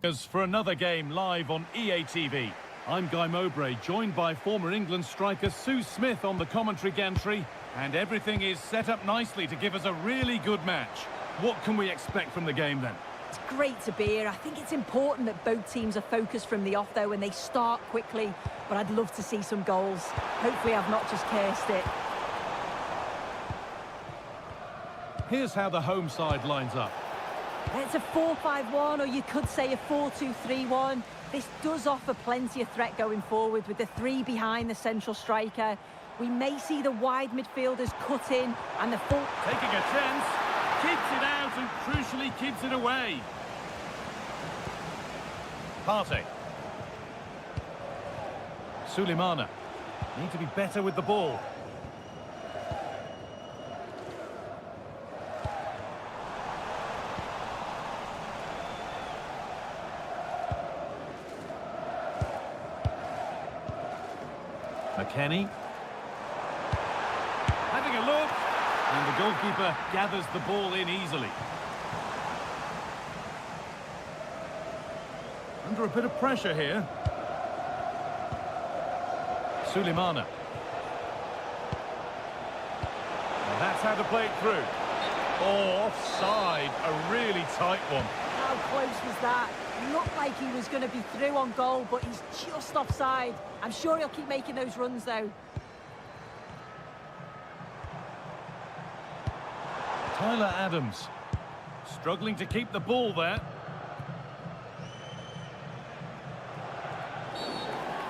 For another game live on EA TV. I'm Guy Mowbray, joined by former England striker Sue Smith on the commentary gantry, and everything is set up nicely to give us a really good match. What can we expect from the game then? It's great to be here. I think it's important that both teams are focused from the off though and they start quickly, but I'd love to see some goals. Hopefully I've not just cursed it. Here's how the home side lines up. It's a 4-5-1, or you could say a 4-2-3-1. This does offer plenty of threat going forward with the three behind the central striker. We may see the wide midfielders cut in and the full... Taking a chance, keeps it out and crucially keeps it away. Partey. Sulemana. Need to be better with the ball. McKennie. Having a look. And the goalkeeper gathers the ball in easily. Under a bit of pressure here. Sulemana. And that's how to play it through. Oh, offside. A really tight one. How close was that? Looked like he was going to be through on goal, but he's just offside. I'm sure he'll keep making those runs, though. Tyler Adams. Struggling to keep the ball there.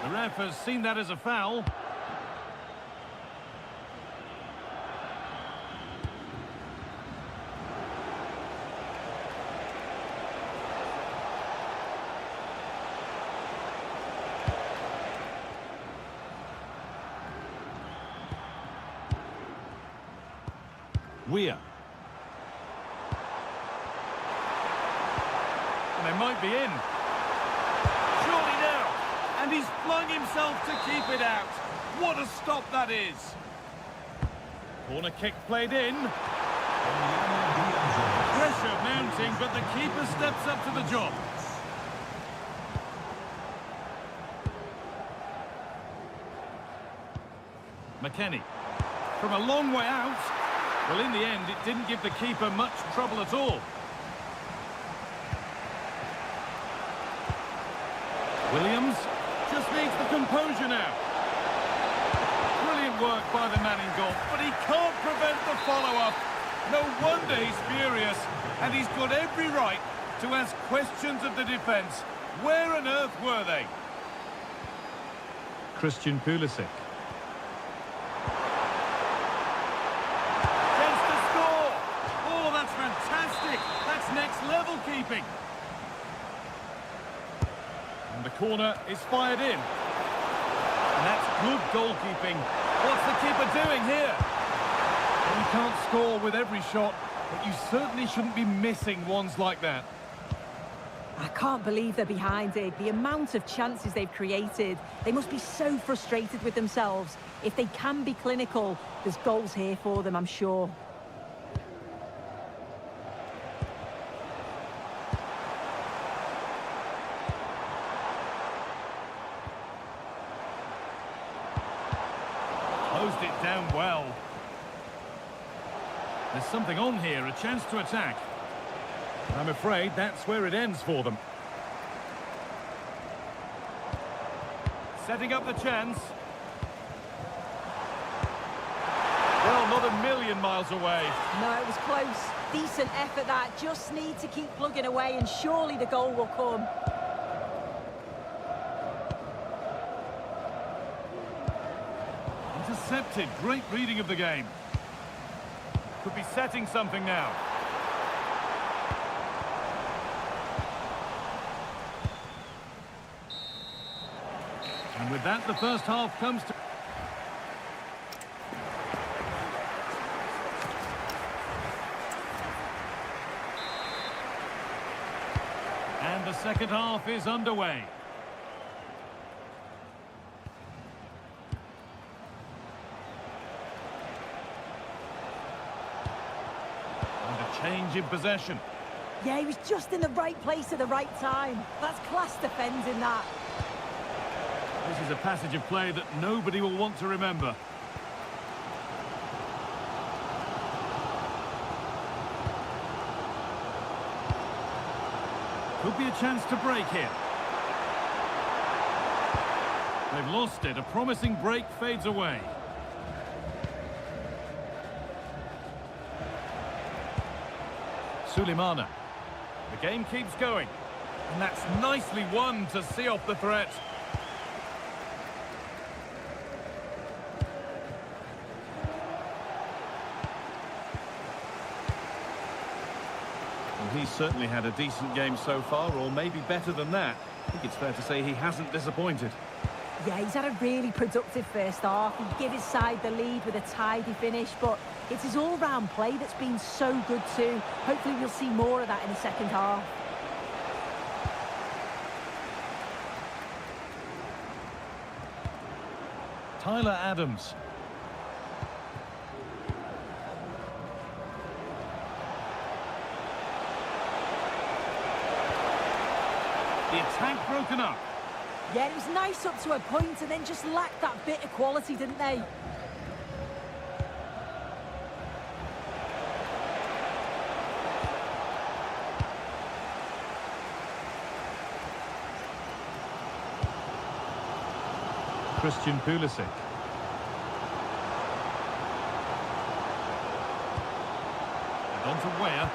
The ref has seen that as a foul. Weir. And they might be in. Surely now. And he's flung himself to keep it out. What a stop that is. Corner kick played in. Pressure mounting, but the keeper steps up to the job. McKennie. From a long way out. Well, in the end, it didn't give the keeper much trouble at all. Williams just needs the composure now. Brilliant work by the man in goal, but he can't prevent the follow-up. No wonder he's furious, and he's got every right to ask questions of the defence. Where on earth were they? Christian Pulisic. Next level keeping. And the corner is fired in. And that's good goalkeeping. What's the keeper doing here? Well, you can't score with every shot, but you certainly shouldn't be missing ones like that. I can't believe they're behind it. The amount of chances they've created. They must be so frustrated with themselves. If they can be clinical, there's goals here for them, I'm sure. Closed it down well. There's something on here, a chance to attack. I'm afraid that's where it ends for them. Setting up the chance. Well, not a million miles away. No, it was close. Decent effort that. Just need to keep plugging away and surely the goal will come. Intercepted. Great reading of the game. Could be setting something now. And with that, the first half comes to... And the second half is underway. And a change in possession. Yeah, he was just in the right place at the right time. That's class defending that. This is a passage of play that nobody will want to remember. Could be a chance to break here. They've lost it. A promising break fades away. Suleimana. The game keeps going. And that's nicely won to see off the threat. Well, he's certainly had a decent game so far, or maybe better than that. I think it's fair to say he hasn't disappointed. Yeah, he's had a really productive first half. He gave his side the lead with a tidy finish, but it's his all-round play that's been so good too. Hopefully we'll see more of that in the second half. Tyler Adams. The attack broken up. Yeah, it was nice up to a point and then just lacked that bit of quality, didn't they? Christian Pulisic. And on to Weah.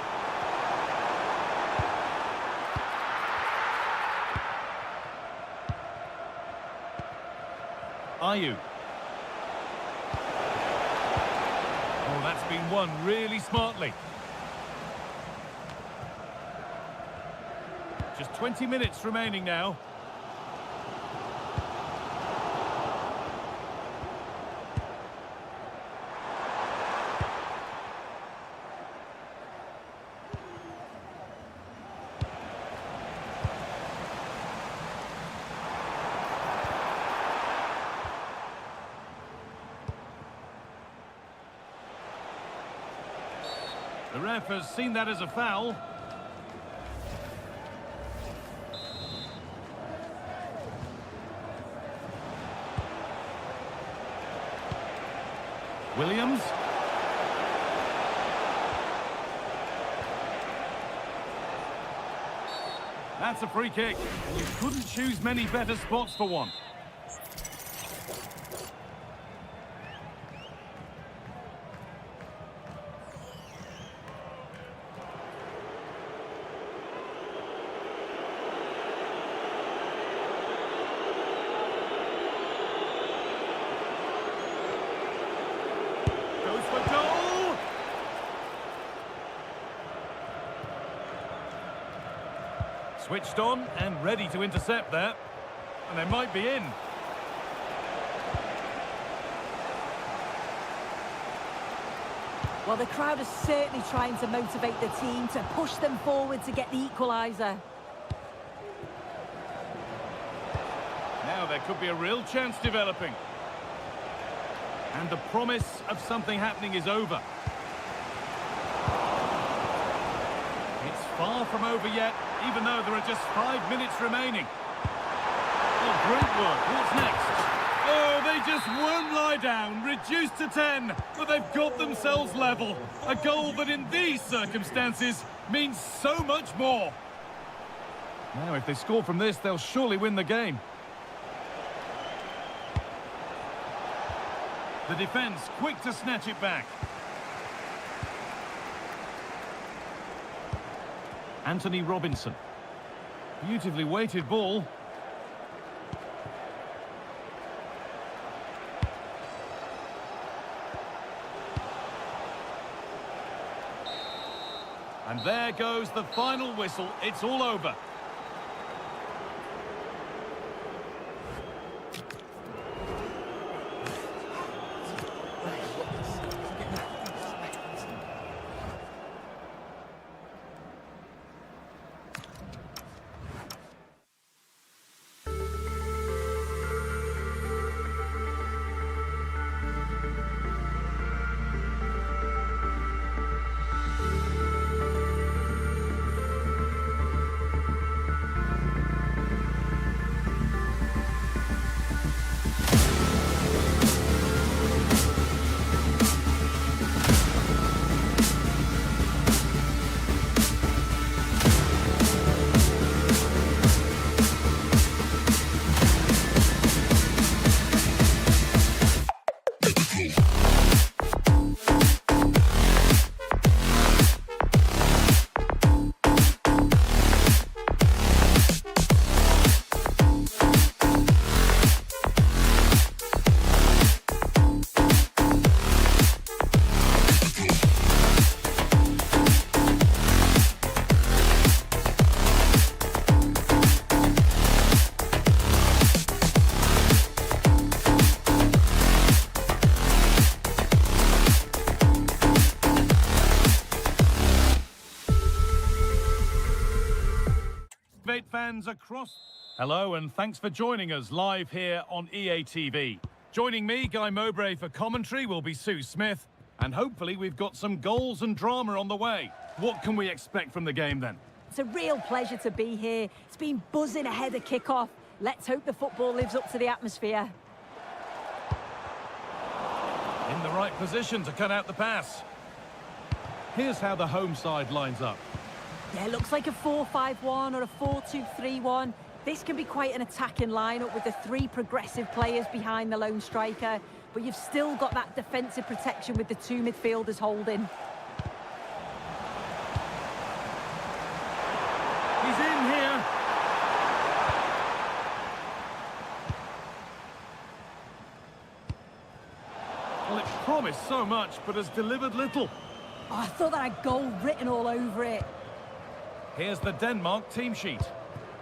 Ayew. Oh, that's been won really smartly. Just 20 minutes remaining now. The ref has seen that as a foul. Williams. That's a free kick, and you couldn't choose many better spots for one. Goes for goal! Switched on and ready to intercept that. And they might be in. Well, the crowd is certainly trying to motivate the team to push them forward to get the equaliser. Now there could be a real chance developing. And the promise of something happening is over. It's far from over yet, even though there are just 5 minutes remaining. Oh, great work. What's next? Oh, they just won't lie down. Reduced to 10, but they've got themselves level. A goal that in these circumstances means so much more. Now, if they score from this, they'll surely win the game. The defence quick to snatch it back. Anthony Robinson. Beautifully weighted ball. And there goes the final whistle. It's all over. celebrate fans across... Hello and thanks for joining us live here on EA TV. Joining me, Guy Mowbray, for commentary will be Sue Smith. And hopefully we've got some goals and drama on the way. What can we expect from the game then? It's a real pleasure to be here. It's been buzzing ahead of kick-off. Let's hope the football lives up to the atmosphere. In the right position to cut out the pass. Here's how the home side lines up. Yeah, it looks like a 4-5-1 or a 4-2-3-1. This can be quite an attacking lineup with the three progressive players behind the lone striker, but you've still got that defensive protection with the two midfielders holding. He's in here. Well, it promised so much, but has delivered little. Oh, I thought that had goal written all over it. Here's the Denmark team sheet.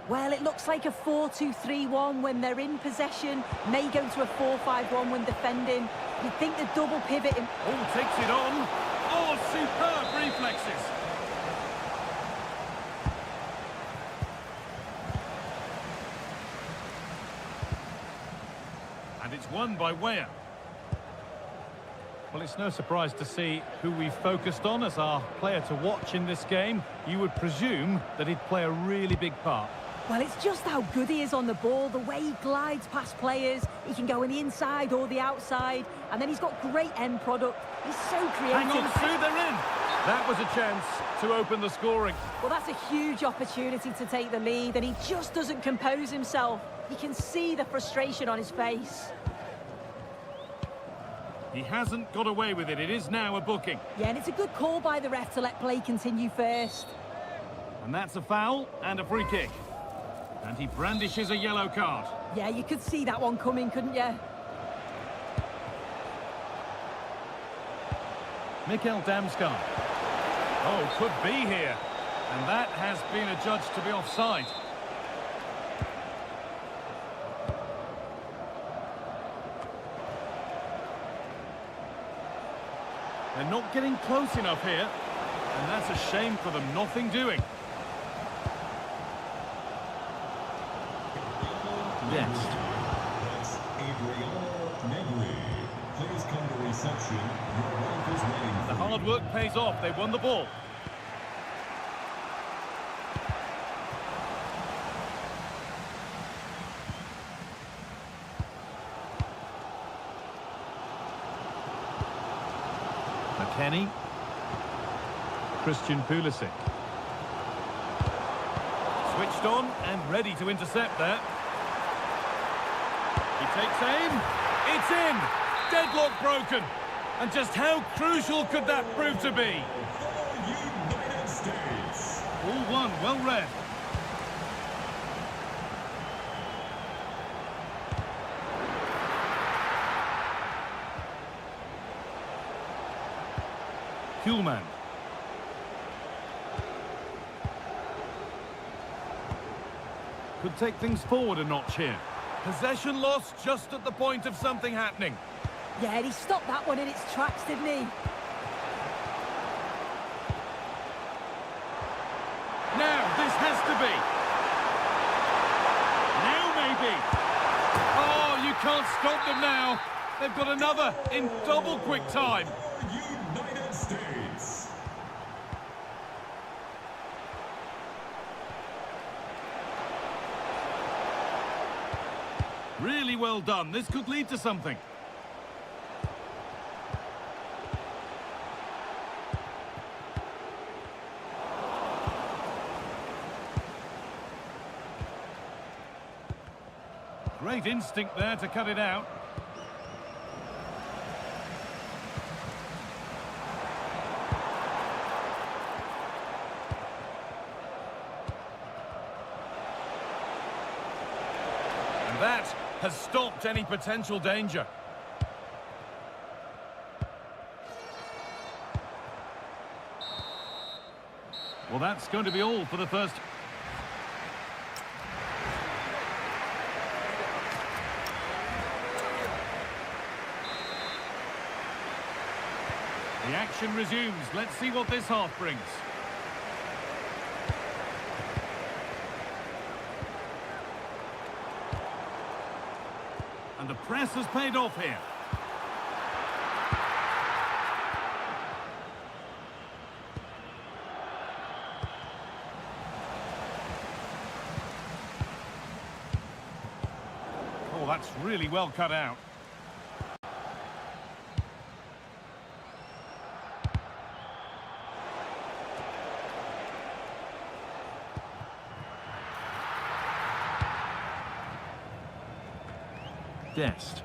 Well, it looks like a 4-2-3-1 when they're in possession. May go to a 4-5-1 when defending. You'd think the double pivot... Oh, takes it on. Oh, superb reflexes. And it's won by Weah. Well, it's no surprise to see who we focused on as our player to watch in this game. You would presume that he'd play a really big part. Well, it's just how good he is on the ball, the way he glides past players. He can go on the inside or the outside, and then he's got great end product. He's so creative. Hang on, Sue, they're in. That was a chance to open the scoring. Well, that's a huge opportunity to take the lead, and he just doesn't compose himself. You can see the frustration on his face. He hasn't got away with it. It is now a booking. Yeah, and it's a good call by the ref to let play continue first. And that's a foul and a free kick. And he brandishes a yellow card. Yeah, you could see that one coming, couldn't you? Mikkel Damsgaard. Oh, could be here. And that has been adjudged to be offside. They're not getting close enough here. And that's a shame for them. Nothing doing. Next. That's please come to reception. Your wife is waiting for The hard work pays off. They won the ball. McKennie. Christian Pulisic. Switched on and ready to intercept there. He takes aim. It's in. Deadlock broken. And just how crucial could that prove to be? the United States. All one, well read. Kuhlmann. Could take things forward a notch here. Possession lost just at the point of something happening. Yeah, he stopped that one in its tracks, didn't he? Now, this has to be. Now, maybe. Oh, you can't stop them now. They've got another in double quick time. United States. Really well done. This could lead to something. Great instinct there to cut it out. And that has stopped any potential danger. Well, that's going to be all for the first. The action resumes. Let's see what this half brings. And the press has paid off here. Oh, that's really well cut out. Dest.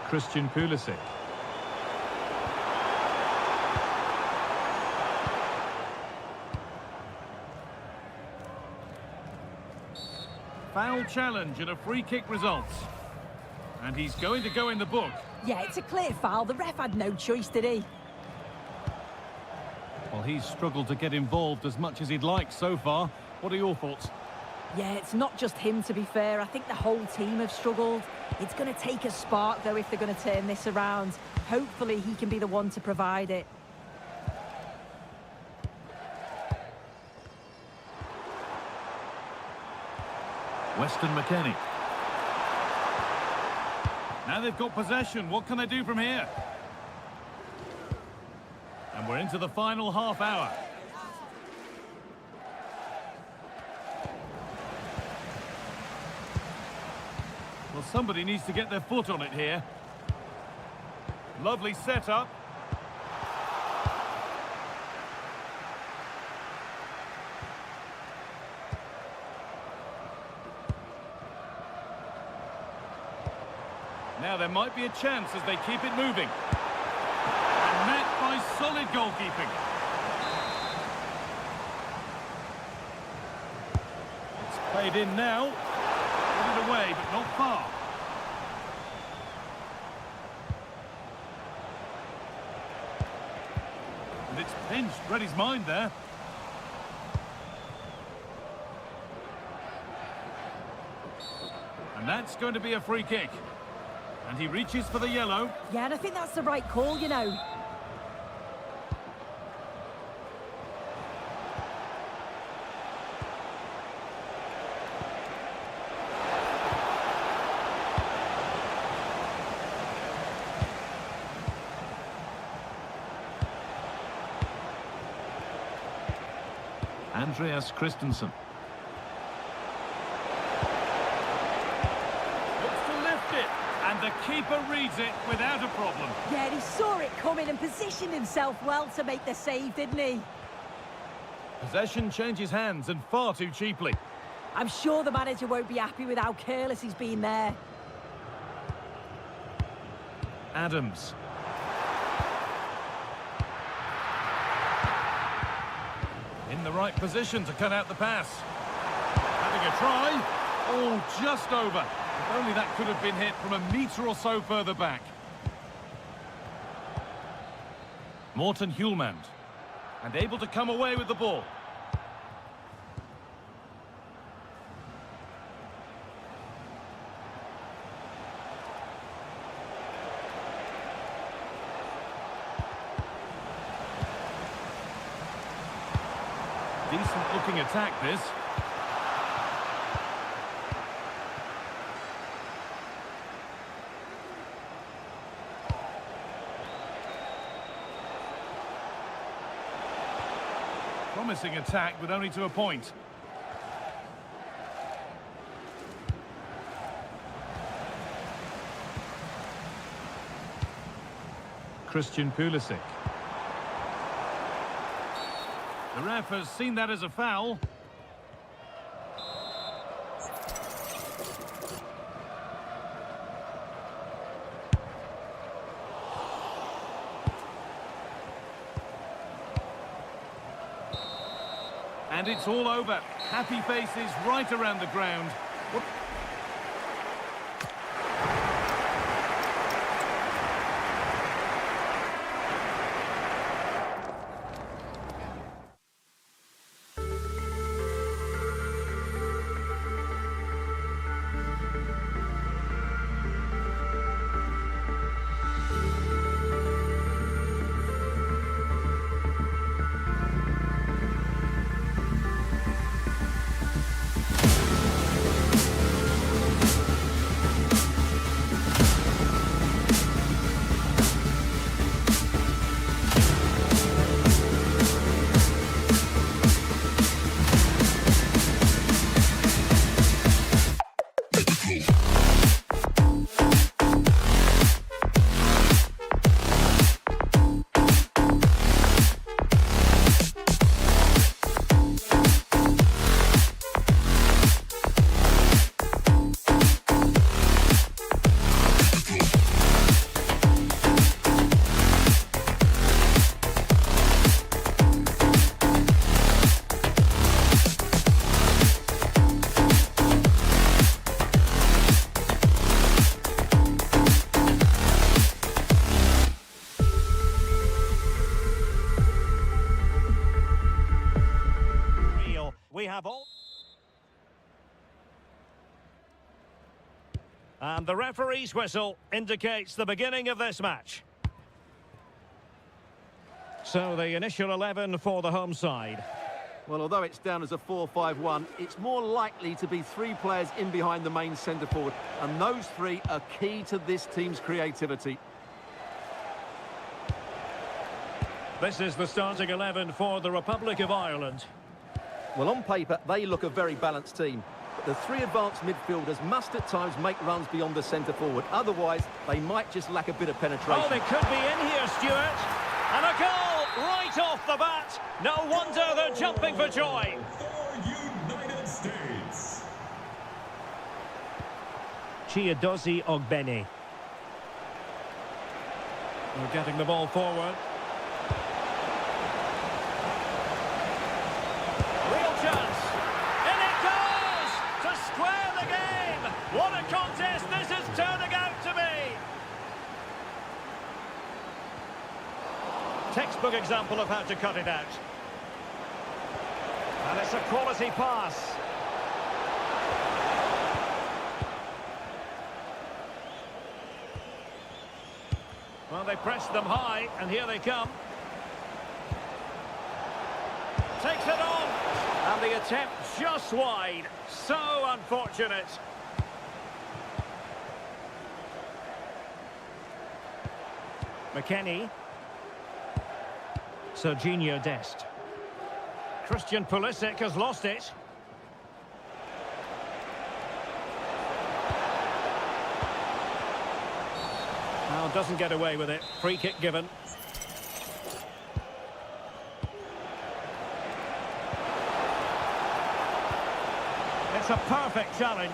Christian Pulisic. Foul challenge and a free kick results. And he's going to go in the book. Yeah, it's a clear foul. The ref had no choice, did he? Well, he's struggled to get involved as much as he'd like so far. What are your thoughts? Yeah, it's not just him, to be fair. I think the whole team have struggled. It's going to take a spark, though, if they're going to turn this around. Hopefully, he can be the one to provide it. Weston McKennie. Now they've got possession. What can they do from here? And we're into the final half hour. Well, somebody needs to get their foot on it here. Lovely setup. Now there might be a chance as they keep it moving. And met by solid goalkeeping. It's played in now. Put it away, but not far. And it's pinched. Read his mind there. And that's going to be a free kick. And he reaches for the yellow. Yeah, and I think that's the right call, you know. Andreas Christensen. Looks to lift it. And the keeper reads it without a problem. Yeah, he saw it coming and positioned himself well to make the save, didn't he? Possession changes hands and far too cheaply. I'm sure the manager won't be happy with how careless he's been there. Adams. In the right position to cut out the pass. Having a try. Oh, just over. If only that could have been hit from a metre or so further back. Morten Hjulmand. And able to come away with the ball. Decent looking attack, this. Promising attack with only to a point. Christian Pulisic. The ref has seen that as a foul. And it's all over. Happy faces right around the ground. have all. And the referee's whistle indicates the beginning of this match. So the initial 11 for the home side. Well, although it's down as a 4-5-1, it's more likely to be 3 players in behind the main centre-forward. And those 3 are key to this team's creativity. This is the starting 11 for the Republic of Ireland. Well, on paper, they look a very balanced team. But the 3 advanced midfielders must at times make runs beyond the centre-forward. Otherwise, they might just lack a bit of penetration. Oh, they could be in here, Stuart. And a goal right off the bat. No wonder they're jumping for joy. For United States. Chiedozie Ogbene. We're getting the ball forward. Real chance. In it goes to square the game. What a contest this is turning out to be. Textbook example of how to cut it out. And it's a quality pass. Well, they pressed them high, and here they come. Takes it on. And the attempt just wide. So unfortunate. McKennie. Serginho Dest. Christian Pulisic has lost it. Now doesn't get away with it. Free kick given. It's a perfect challenge.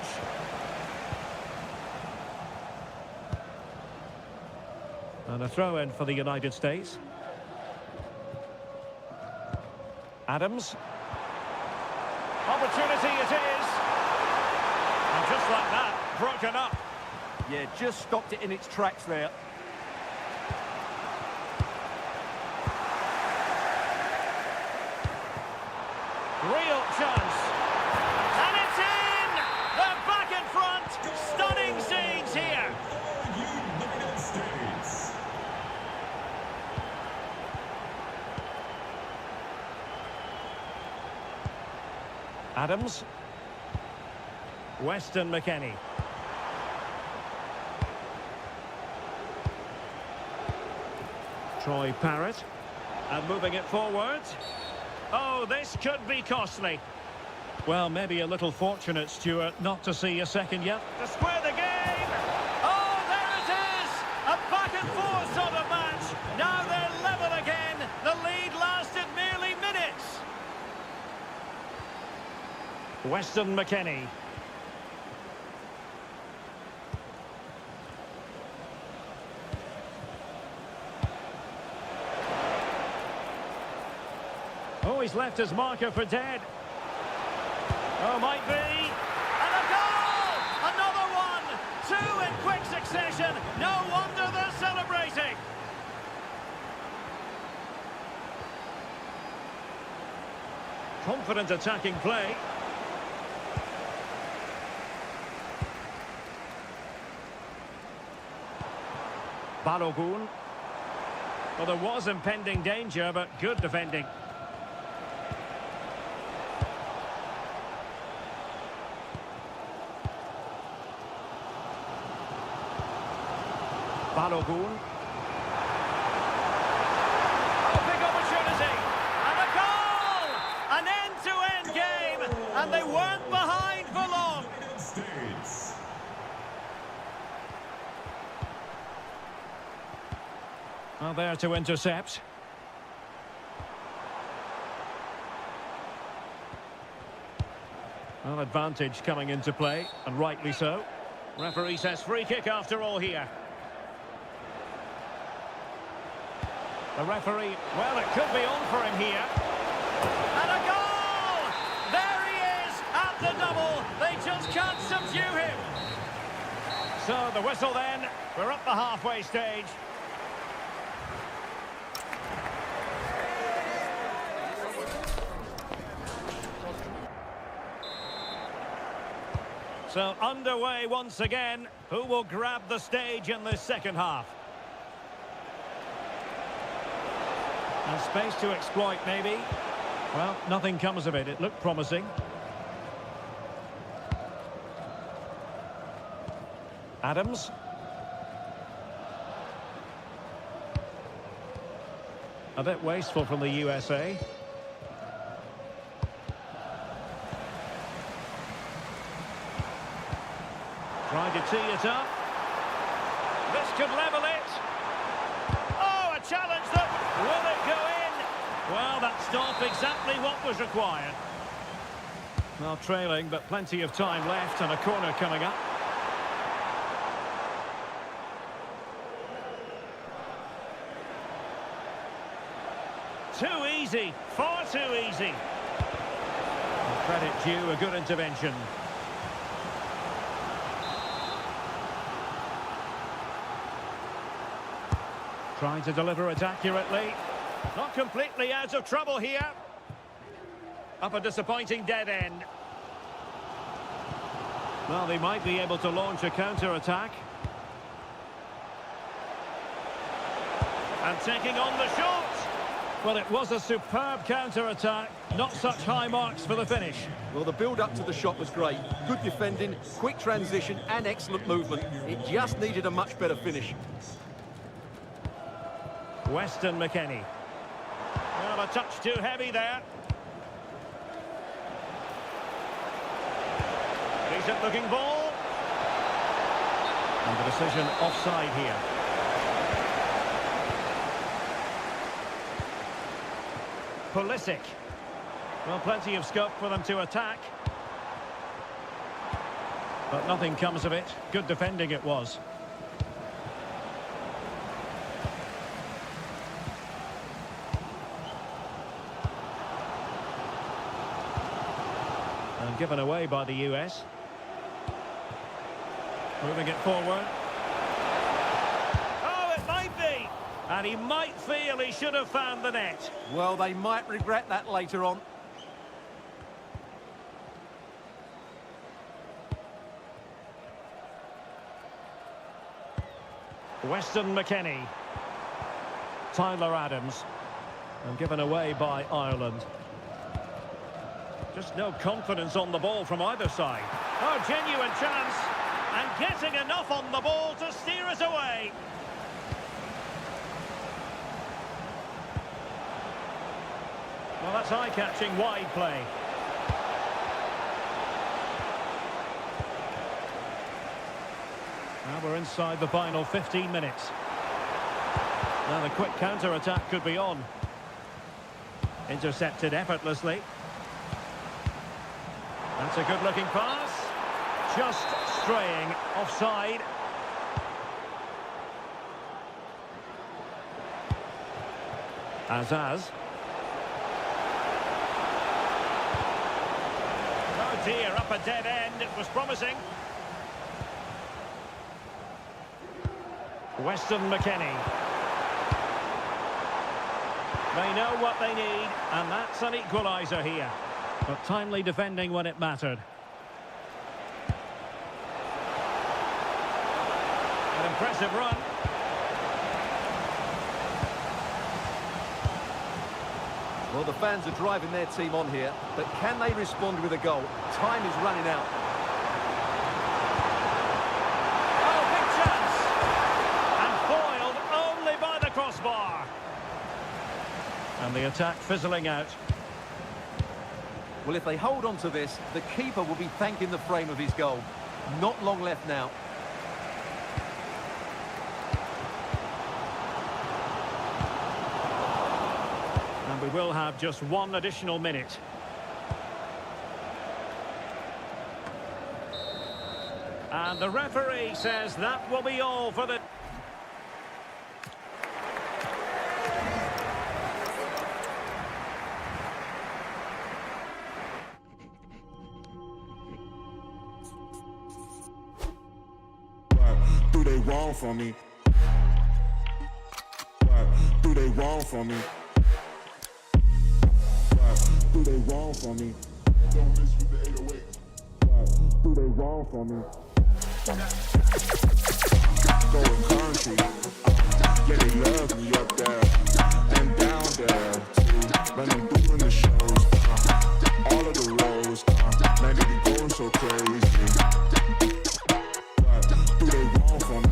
And a throw-in for the United States. Adams. Opportunity it is. And just like that, broken up. Yeah, just stopped it in its tracks there. Real chance. And it's in! They're back in front. Stunning scenes here. For United States. Adams. Weston McKennie. Troy Parrott. And moving it forward. Oh, this could be costly. Well, maybe a little fortunate, Stuart, not to see a second yet. To square the game! Oh, there it is! A back-and-forth sort of match. Now they're level again. The lead lasted merely minutes. Weston McKennie. Oh, he's left his marker for dead. Oh, might be. And a goal! Another one! 2 in quick succession. No wonder they're celebrating. Confident attacking play. Balogun. Well, there was impending danger, but good defending. Balogun. Oh, big opportunity. And a goal! An end-to-end game. And they weren't behind for long. United States. Well, there to intercept. Well, advantage coming into play, and rightly so. Referee says free kick after all here. The referee, well, it could be on for him here. And a goal! There he is at the double. They just can't subdue him. So the whistle then. We're up the halfway stage. So underway once again. Who will grab the stage in this second half? And space to exploit, maybe. Well, nothing comes of it. It looked promising. Adams. A bit wasteful from the USA. Trying to tee it up. This could level it. Oh, a challenge that... Will it go in? Well, that stopped exactly what was required. Well, trailing, but plenty of time left and a corner coming up. Too easy, far too easy. Credit due, a good intervention. Trying to deliver it accurately. Not completely out of trouble here. Up a disappointing dead end. Well, they might be able to launch a counter-attack. And taking on the shot. Well, it was a superb counter-attack. Not such high marks for the finish. Well, the build-up to the shot was great. Good defending, quick transition and excellent movement. It just needed a much better finish. Weston McKennie. Well, a touch too heavy there. Decent looking ball. And the decision offside here. Pulisic. Well, plenty of scope for them to attack. But nothing comes of it. Good defending it was. And given away by the US. Moving it forward. Oh, it might be! And he might feel he should have found the net. Well, they might regret that later on. Weston McKennie. Tyler Adams. And given away by Ireland. Just no confidence on the ball from either side. Oh, genuine chance. And getting enough on the ball to steer us away. Well, that's eye-catching wide play. Now we're inside the final 15 minutes. Now the quick counter-attack could be on. Intercepted effortlessly. That's a good-looking pass. Just straying offside. Azaz. Oh dear, up a dead end. It was promising. Weston McKennie. They know what they need, and that's an equaliser here. But timely defending when it mattered. An impressive run. Well, the fans are driving their team on here, but can they respond with a goal? Time is running out. Oh, big chance! And foiled only by the crossbar. And the attack fizzling out. Well, if they hold on to this, the keeper will be thanking the frame of his goal. Not long left now. And we will have just one additional minute. And the referee says that will be all for the... Do they wrong for me? Why do they wrong for me? Why do they wrong for me? Don't miss with the 808. Why do they wrong for me? Going country, yeah, they love me up there and down there too. When I'm doing the shows, all of the roads, man, they be going so crazy. But do they wrong for me?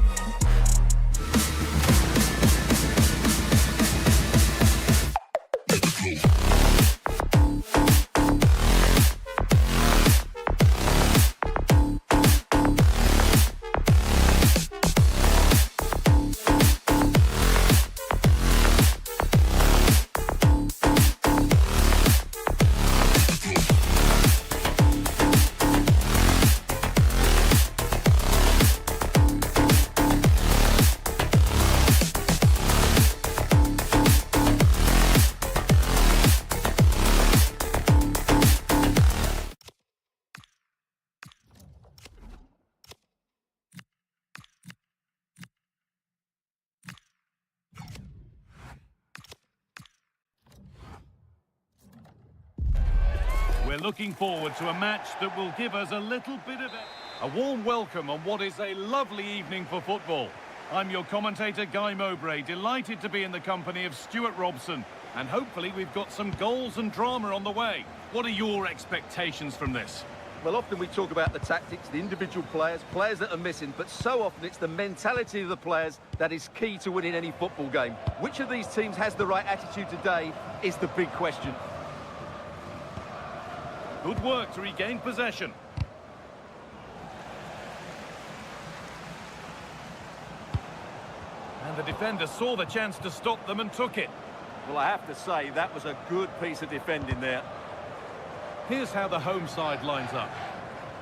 We're looking forward to a match that will give us a little bit of a warm welcome on what is a lovely evening for football. I'm your commentator, Guy Mowbray, delighted to be in the company of Stuart Robson. And hopefully we've got some goals and drama on the way. What are your expectations from this? Well, often we talk about the tactics, the individual players that are missing, but so often it's the mentality of the players that is key to winning any football game. Which of these teams has the right attitude today is the big question. Good work to regain possession. And the defender saw the chance to stop them and took it. Well, I have to say, that was a good piece of defending there. Here's how the home side lines up.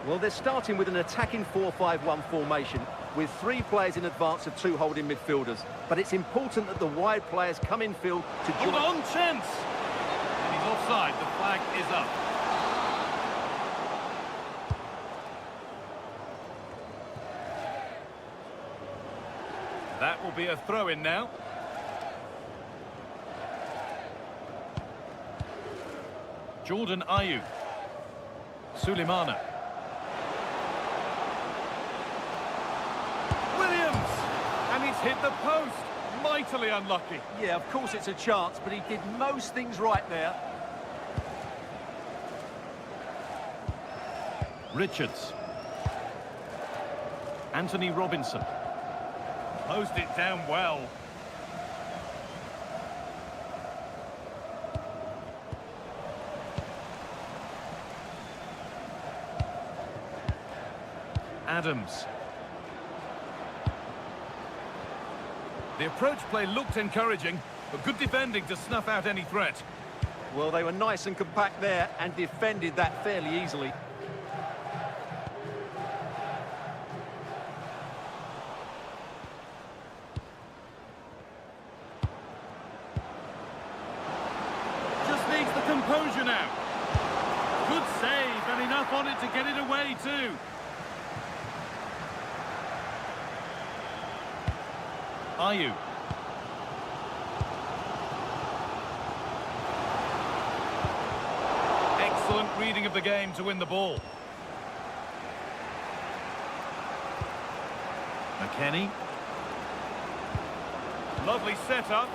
Well, they're starting with an attacking 4-5-1 formation with 3 players in advance of 2 holding midfielders. But it's important that the wide players come in field to join... Hold on, chance! And he's offside, the flag is up. That will be a throw-in now. Jordan Ayew. Suleimana. Williams! And he's hit the post. Mightily unlucky. Yeah, of course it's a chance, but he did most things right there. Richards. Anthony Robinson. Closed it down well. Adams. The approach play looked encouraging, but good defending to snuff out any threat. Well, they were nice and compact there and defended that fairly easily. Just needs the composure now. Good save and enough on it to get it away too. Ayew. Excellent reading of the game to win the ball. McKennie. Lovely setup.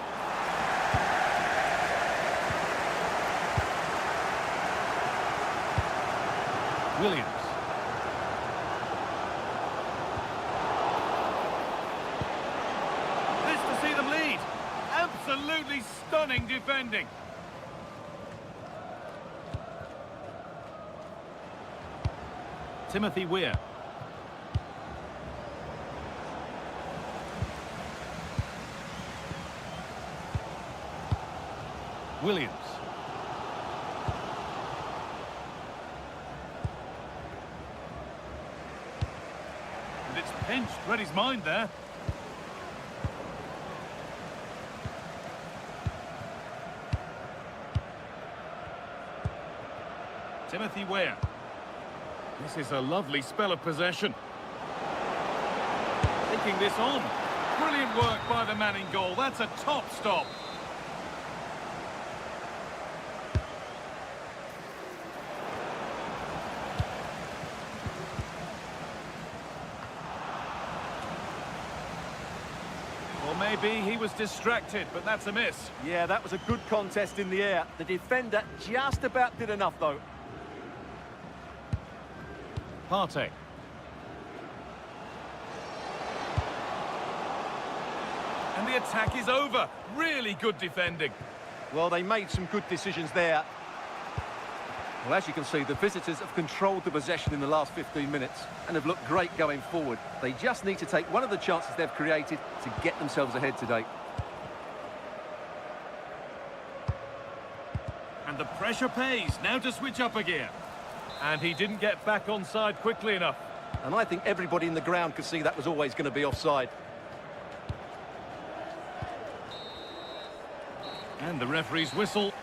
Williams. Absolutely stunning defending. Timothy Weir. Williams. And it's pinched, read his mind there. Timothy Weir. This is a lovely spell of possession. Taking this on. Brilliant work by the man in goal. That's a top stop. maybe he was distracted, but that's a miss. Yeah, that was a good contest in the air. The defender just about did enough, though. Partey. And the attack is over. Really good defending. Well, they made some good decisions there. Well, as you can see, the visitors have controlled the possession in the last 15 minutes and have looked great going forward. They just need to take one of the chances they've created to get themselves ahead today. And the pressure pays. Now to switch up a gear. And he didn't get back onside quickly enough. And I think everybody in the ground could see that was always going to be offside. And the referee's whistle.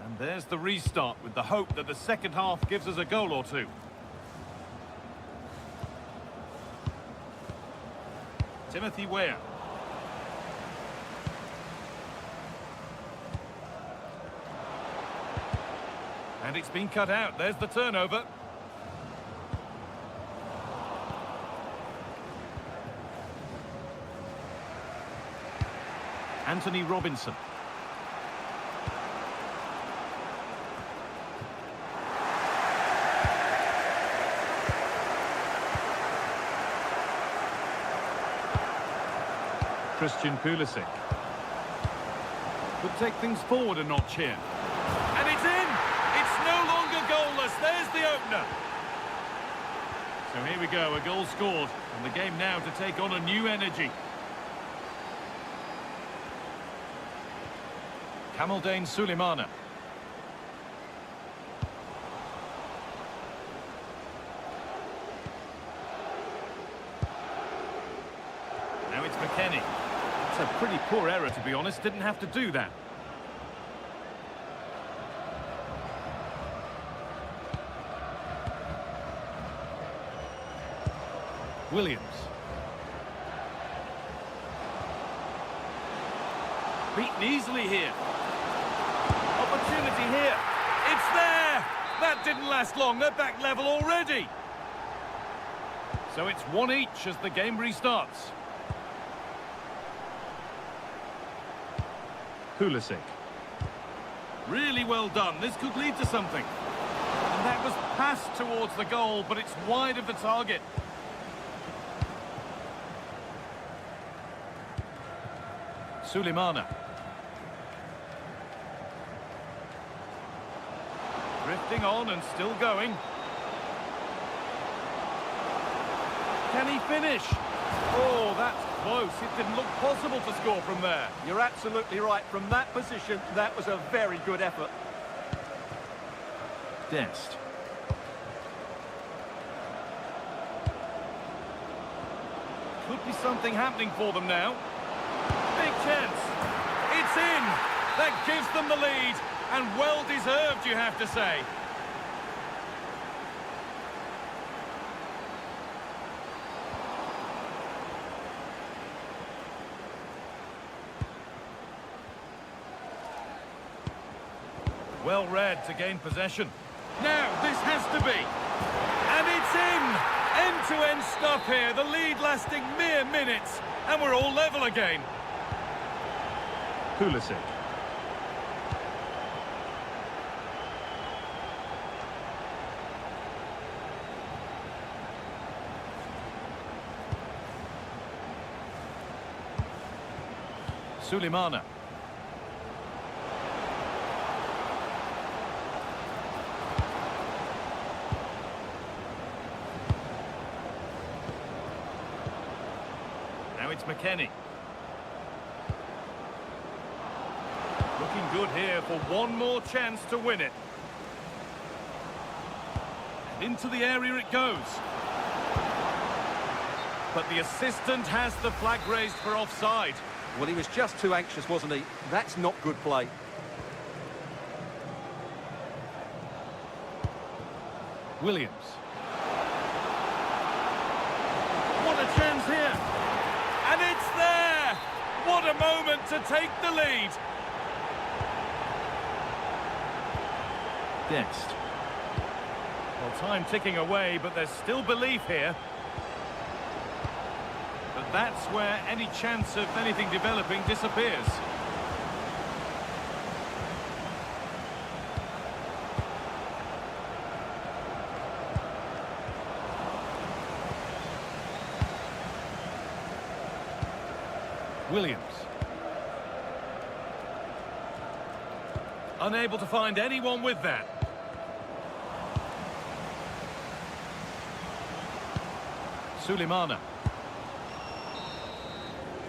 And there's the restart with the hope that the second half gives us a goal or two. Timothy Weah. And it's been cut out. There's the turnover. Anthony Robinson. Christian Pulisic. Could take things forward a notch here. And it's in! It's no longer goalless. There's the opener. So here we go, a goal scored. And the game now to take on a new energy. Kamaldeen Sulemana. Now it's McKennie. It's a pretty poor error, to be honest. Didn't have to do that. Williams. Beaten easily here. Opportunity here. It's there! That didn't last long. They're back level already. So it's one each as the game restarts. Pulisic. Really well done. This could lead to something. And that was passed towards the goal, but it's wide of the target. Sulemana. Drifting on and still going. Can he finish? Oh, that's close. It didn't look possible to score from there. You're absolutely right. From that position, that was a very good effort. Dest. Could be something happening for them now. Big chance. It's in. That gives them the lead. And well deserved, you have to say. Well read to gain possession. Now, this has to be. And it's in! End-to-end stuff here. The lead lasting mere minutes. And we're all level again. Pulisic. Sulemana. Now it's McKennie. Looking good here for one more chance to win it. And into the area it goes. But the assistant has the flag raised for offside. Well, he was just too anxious, wasn't he? That's not good play. Williams. What a chance here. And it's there! What What a moment to take the lead. Next. Well, time ticking away, but there's still belief here. But that's where any chance of anything developing disappears. Williams. Unable to find anyone with that. Suleimana.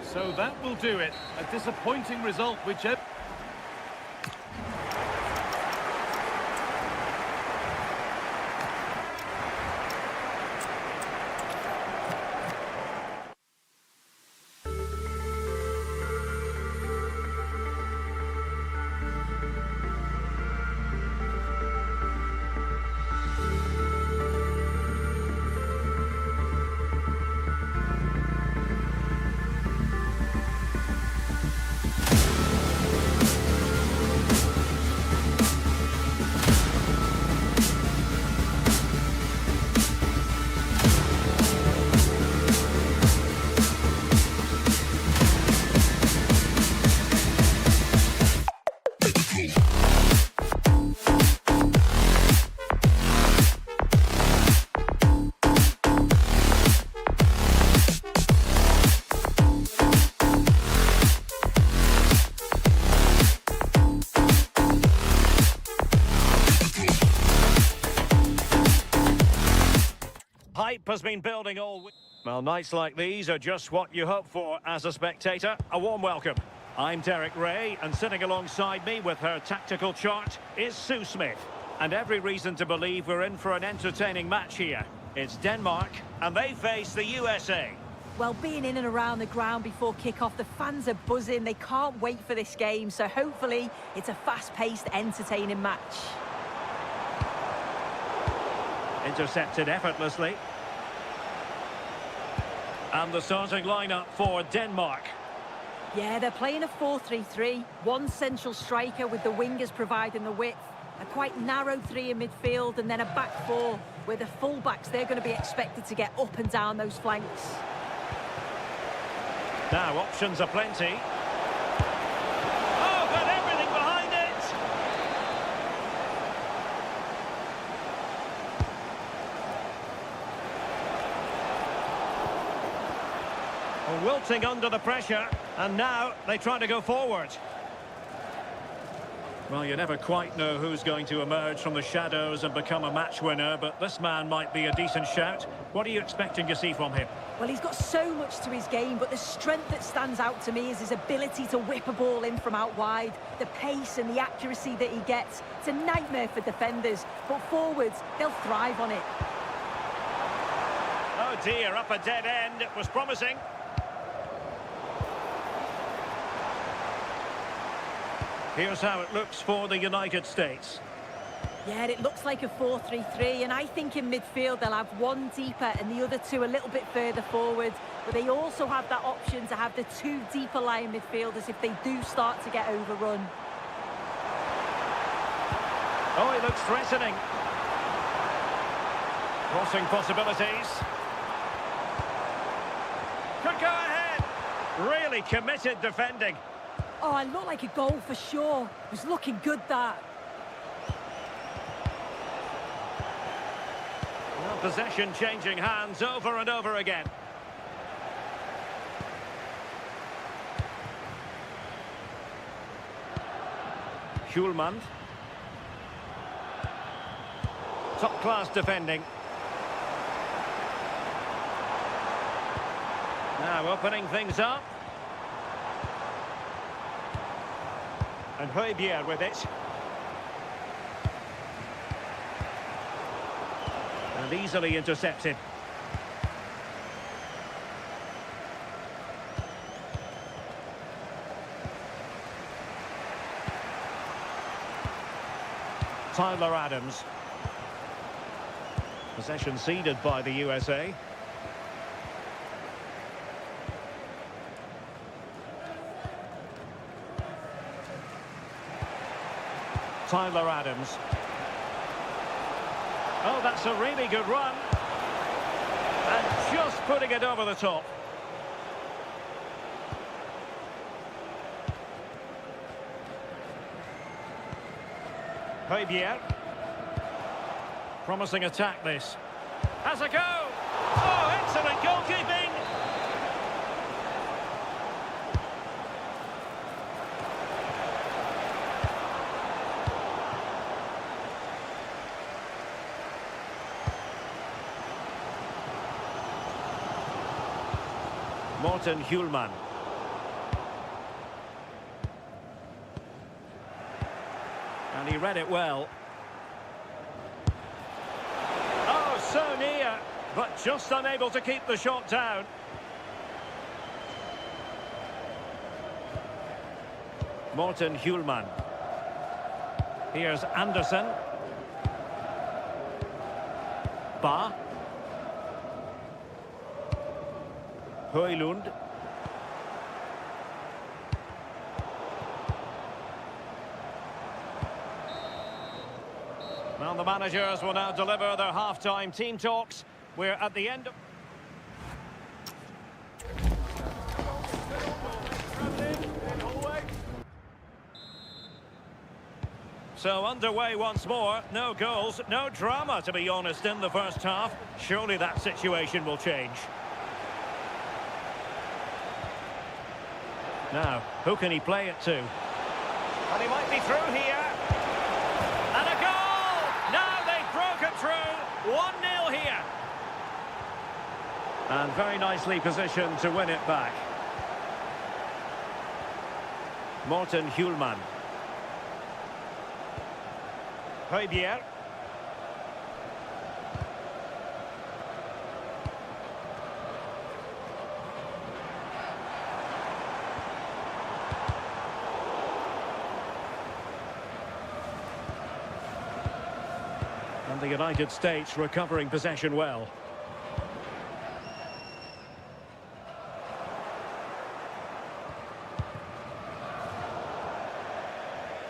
So that will do it. A disappointing result, whichever... Hype has been building all week. Well, nights like these are just what you hope for as a spectator. A warm welcome. I'm Derek Ray, and sitting alongside me with her tactical chart is Sue Smith. And every reason to believe we're in for an entertaining match here. It's Denmark, and they face the USA. Well, being in and around the ground before kick-off, the fans are buzzing. They can't wait for this game, so hopefully it's a fast-paced, entertaining match. Intercepted effortlessly. And the starting lineup for Denmark. Yeah, they're playing a 4-3-3. One central striker with the wingers providing the width. A quite narrow three in midfield, and then a back four where the full-backs, they're going to be expected to get up and down those flanks. Now, options are plenty. Oh, got everything behind it! Wilting under the pressure, and now they try to go forward. Well, you never quite know who's going to emerge from the shadows and become a match winner, but this man might be a decent shout. What are you expecting to see from him? Well, he's got so much to his game, but the strength that stands out to me is his ability to whip a ball in from out wide, the pace and the accuracy that he gets. It's a nightmare for defenders, but forwards, they'll thrive on it. Oh dear, up a dead end. It was promising. Here's how it looks for the United States. Yeah, it looks like a 4-3-3, and I think in midfield they'll have one deeper and the other two a little bit further forward. But they also have that option to have the two deeper lying midfielders if they do start to get overrun. Oh, it looks threatening. Crossing possibilities. Could go ahead. Really committed defending. Oh, it looked like a goal for sure. It was looking good, that. Well, possession changing hands over and over again. Schulman. Top-class defending. Now opening things up. And Højbjerg with it. And easily intercepted. Tyler Adams. Possession ceded by the USA. Tyler Adams. Oh, that's a really good run. And just putting it over the top. Javier. Promising attack this. Has a go! Oh, excellent goalkeeping! Morten Hjulman. And he read it well. Oh, so near, but just unable to keep the shot down. Morten Hjulman. Here's Andersen. Ba. Højlund. Well, the managers will now deliver their half-time team talks. We're at the end of... So underway once more. No goals, no drama, to be honest, in the first half. Surely that situation will change. Now, who can he play it to? And he might be through here. And a goal! Now they've broken through. 1-0 here. And very nicely positioned to win it back. Morten Hjulman. Javier. And the United States recovering possession well.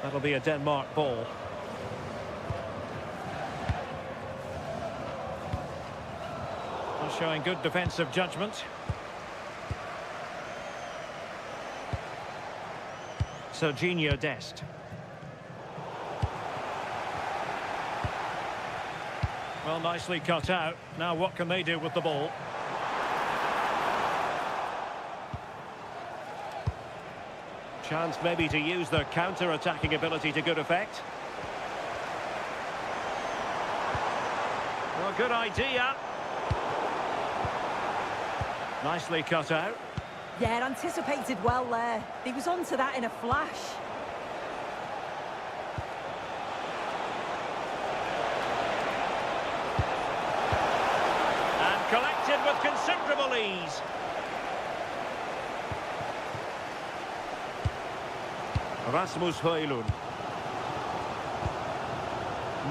That'll be a Denmark ball. Showing good defensive judgment. Serginho Dest. Well, nicely cut out. Now what can they do with the ball? Chance maybe to use their counter-attacking ability to good effect. Well, good idea. Nicely cut out. Yeah, anticipated well there. He was onto that in a flash. And collected with considerable ease. Rasmus Højlund.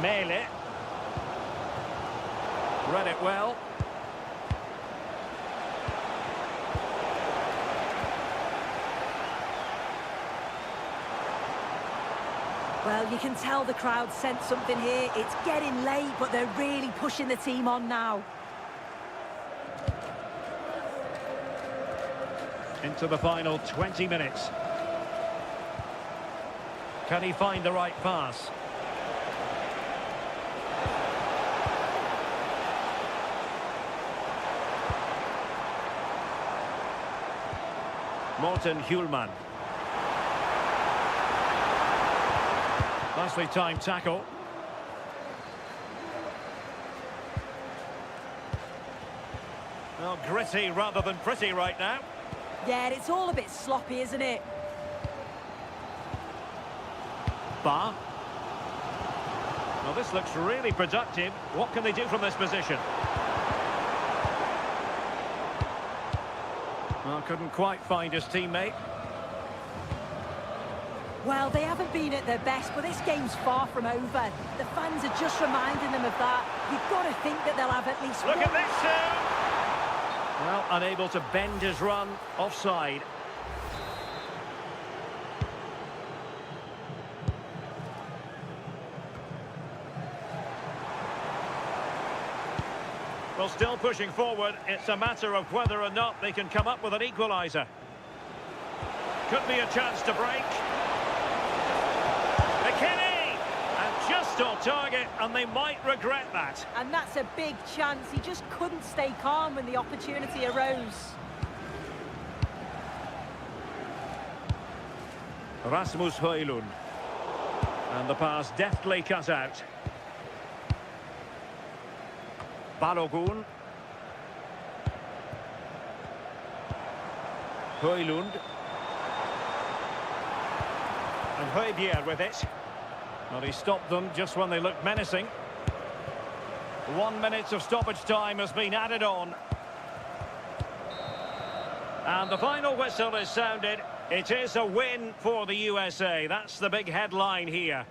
Mele. Read it well. Well, you can tell the crowd sensed something here. It's getting late, but they're really pushing the team on now. Into the final 20 minutes. Can he find the right pass? Morten Hjulman. Nicely timed tackle. Well, gritty rather than pretty right now. Yeah, it's all a bit sloppy, isn't it? Ba. Well, this looks really productive. What can they do from this position? Well, couldn't quite find his teammate. Well, they haven't been at their best, but this game's far from over. The fans are just reminding them of that. You've got to think that they'll have at least Look one. at this too! Well, unable to bend his run. Offside. Well, still pushing forward. It's a matter of whether or not they can come up with an equaliser. Could be a chance to break. McKinney! And just on target, and they might regret that. And that's a big chance. He just couldn't stay calm when the opportunity arose. Rasmus Højlund. And the pass deftly cut out. Balogun. Højlund. And Højbjerg with it. Well, he stopped them just when they looked menacing. 1 minute of stoppage time has been added on. And the final whistle is sounded. It is a win for the USA. That's the big headline here.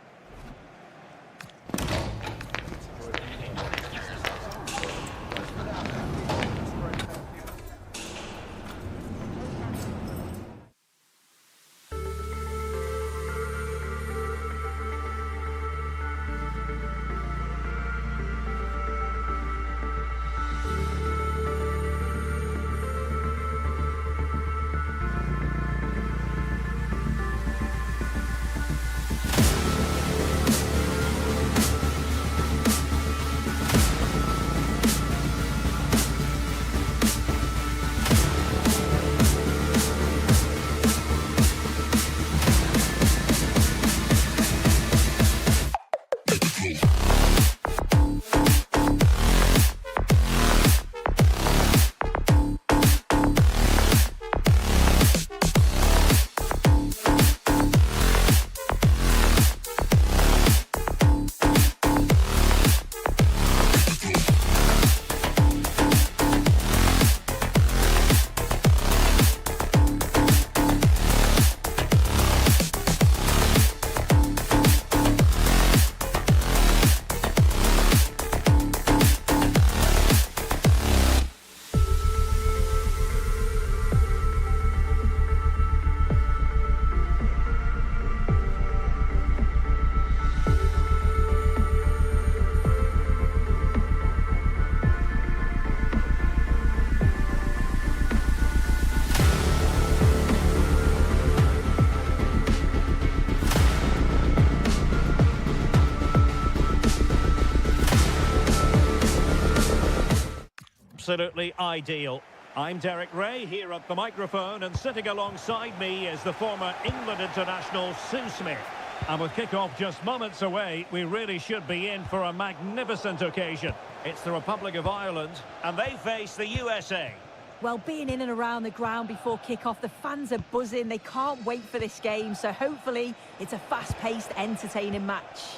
Absolutely ideal. I'm Derek Ray here at the microphone, and sitting alongside me is the former England international Sue Smith. And with kick-off just moments away, we really should be in for a magnificent occasion. It's the Republic of Ireland, and they face the USA. Well, being in and around the ground before kick-off, the fans are buzzing. They can't wait for this game, so hopefully it's a fast-paced, entertaining match.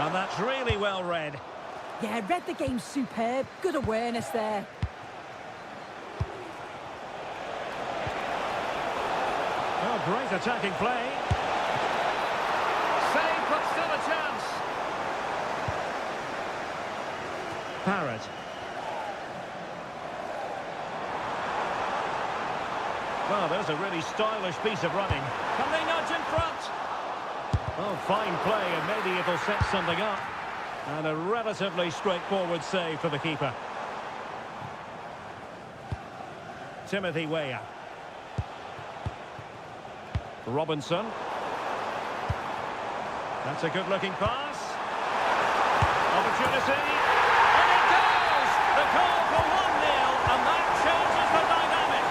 And that's really well read. Yeah, read the game superb. Good awareness there. Oh, great attacking play. Save, but still a chance. Parrott. Well, there's a really stylish piece of running. Can they nudge in front? Oh, fine play, and maybe it'll set something up. And a relatively straightforward save for the keeper. Timothy Weah. Robinson. That's a good-looking pass. Opportunity. And it goes! The goal for 1-0, and that changes the dynamic.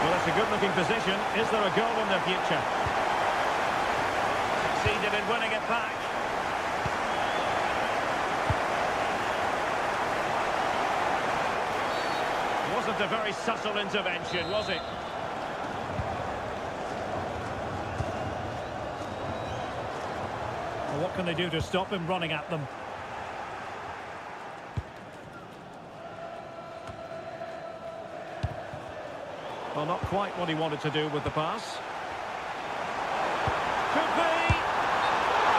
Well, it's a good-looking position. Is there a goal in the future? Succeeded in winning it back. Wasn't a very subtle intervention, was it? Well, what can they do to stop him running at them? Well, not quite what he wanted to do with the pass. Could be!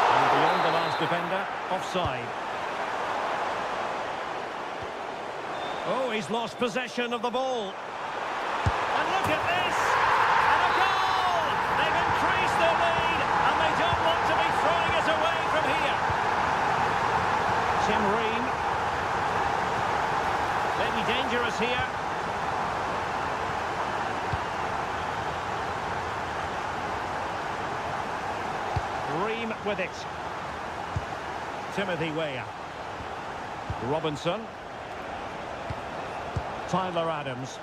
And beyond the last defender, offside. Oh, he's lost possession of the ball. And look at this! And a goal! They've increased their lead, and they don't want to be throwing it away from here. Tim Ream. Maybe dangerous here. Ream with it. Timothy Weah. Robinson. Tyler Adams.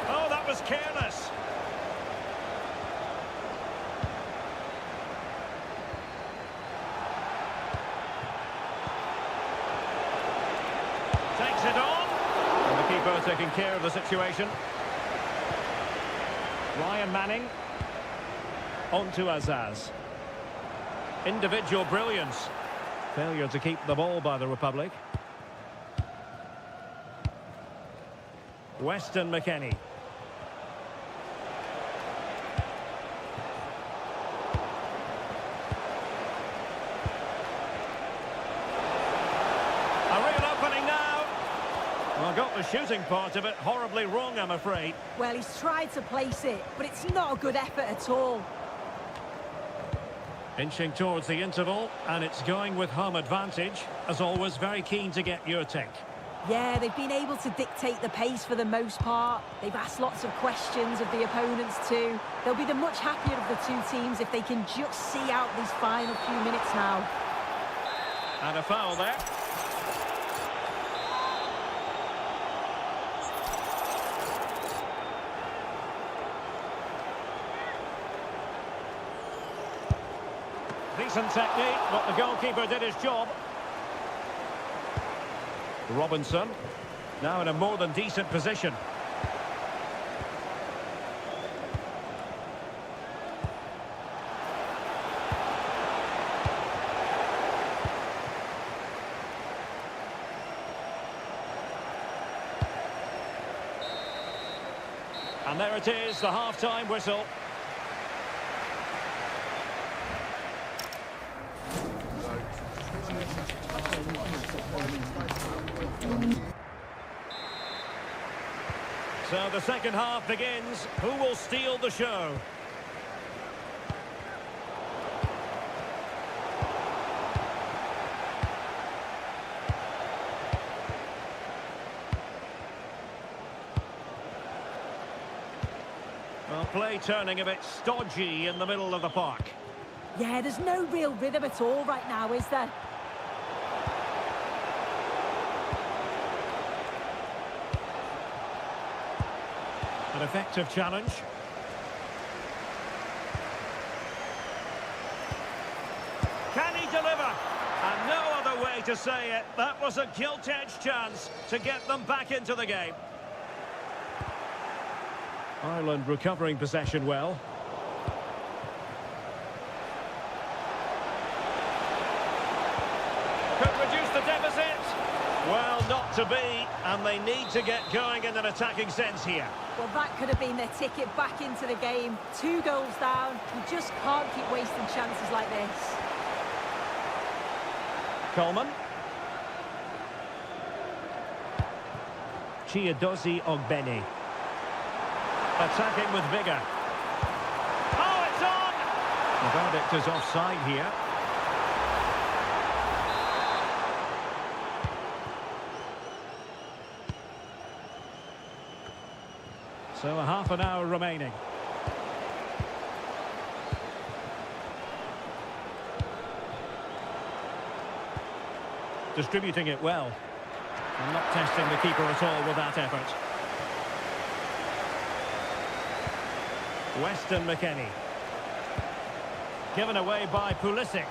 Oh, that was careless. Takes it on. And the keeper taking care of the situation. Ryan Manning. On to Azaz. Individual brilliance. Failure to keep the ball by the Republic. Weston McKennie. A real opening now. Well, got the shooting part of it horribly wrong, I'm afraid. Well, he's tried to place it, but it's not a good effort at all. Inching towards the interval, and it's going with home advantage. As always, very keen to get your take. Yeah, they've been able to dictate the pace for the most part. They've asked lots of questions of the opponents too. They'll be the much happier of the two teams if they can just see out these final few minutes now. And a foul there. Decent technique, but the goalkeeper did his job. Robinson, now in a more than decent position. And there it is, the half-time whistle. So the second half begins. Who will steal the show? Well, play turning a bit stodgy in the middle of the park. Yeah, there's no real rhythm at all right now, is there? An effective challenge. Can he deliver? And no other way to say it. That was a gilt-edged chance to get them back into the game. Ireland recovering possession well. Could reduce the deficit. Well, not to be, and they need to get going in an attacking sense here. Well, that could have been their ticket back into the game. 2 goals down. You just can't keep wasting chances like this. Coleman. Chiedozie Ogbeni. Attacking with vigour. Oh, it's on! The verdict is offside here. So a half an hour remaining. Distributing it well. And not testing the keeper at all with that effort. Weston McKennie. Given away by Pulisic.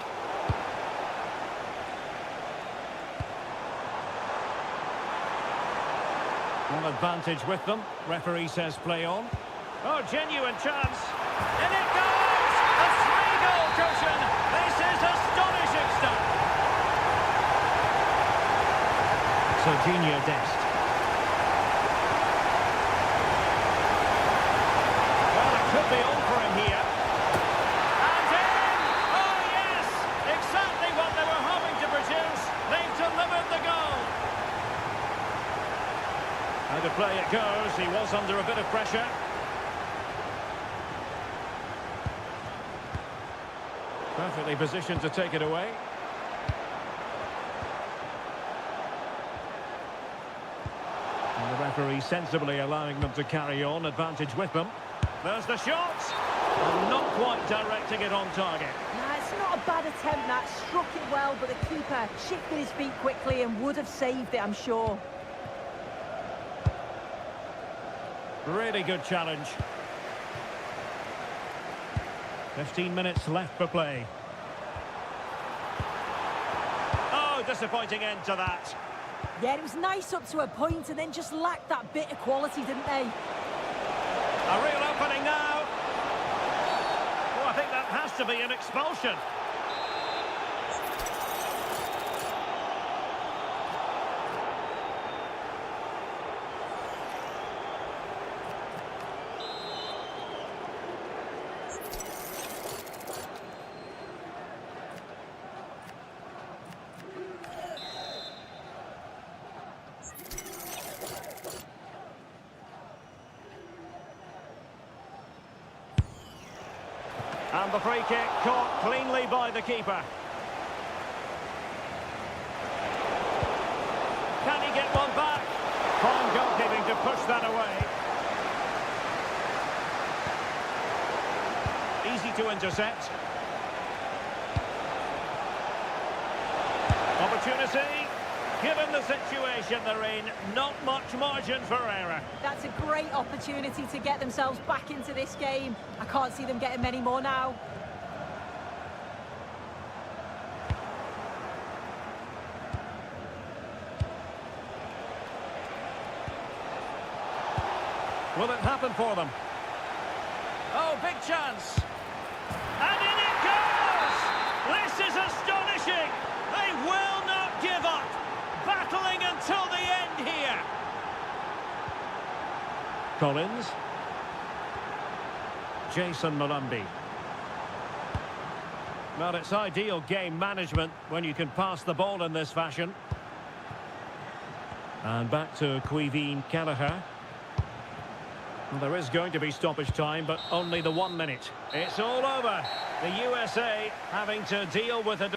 One advantage with them. Referee says play on. Oh, genuine chance. And it goes! A 3-goal cushion. This is astonishing stuff. Serginho Dest. Well, it could be on for him here. And in! Oh, yes! Exactly what they were hoping to produce. They've delivered the goal. How to play it goes. He was under a bit of pressure. Perfectly positioned to take it away. And the referee sensibly allowing them to carry on. Advantage with them. There's the shot. And not quite directing it on target. Nah, it's not a bad attempt, that. Struck it well, but the keeper shifted his feet quickly and would have saved it, I'm sure. Really good challenge. 15 minutes left for play. Oh, disappointing end to that. Yeah, it was nice up to a point and then just lacked that bit of quality, didn't they? A real opening now. Oh, I think that has to be an expulsion. And the free kick caught cleanly by the keeper. Can he get one back? Fine goalkeeping to push that away. Easy to intercept. Opportunity. Given the situation they're in, not much margin for error. That's a great opportunity to get themselves back into this game. I can't see them getting many more now. Will it happen for them? Oh, big chance. And in it goes! This is astonishing! They will not give up! Battling until the end here. Collins. Jason Malumbi. Well, it's ideal game management when you can pass the ball in this fashion. And back to Quiveen Kelleher. Well, there is going to be stoppage time, but only the 1 minute. It's all over. The USA having to deal with a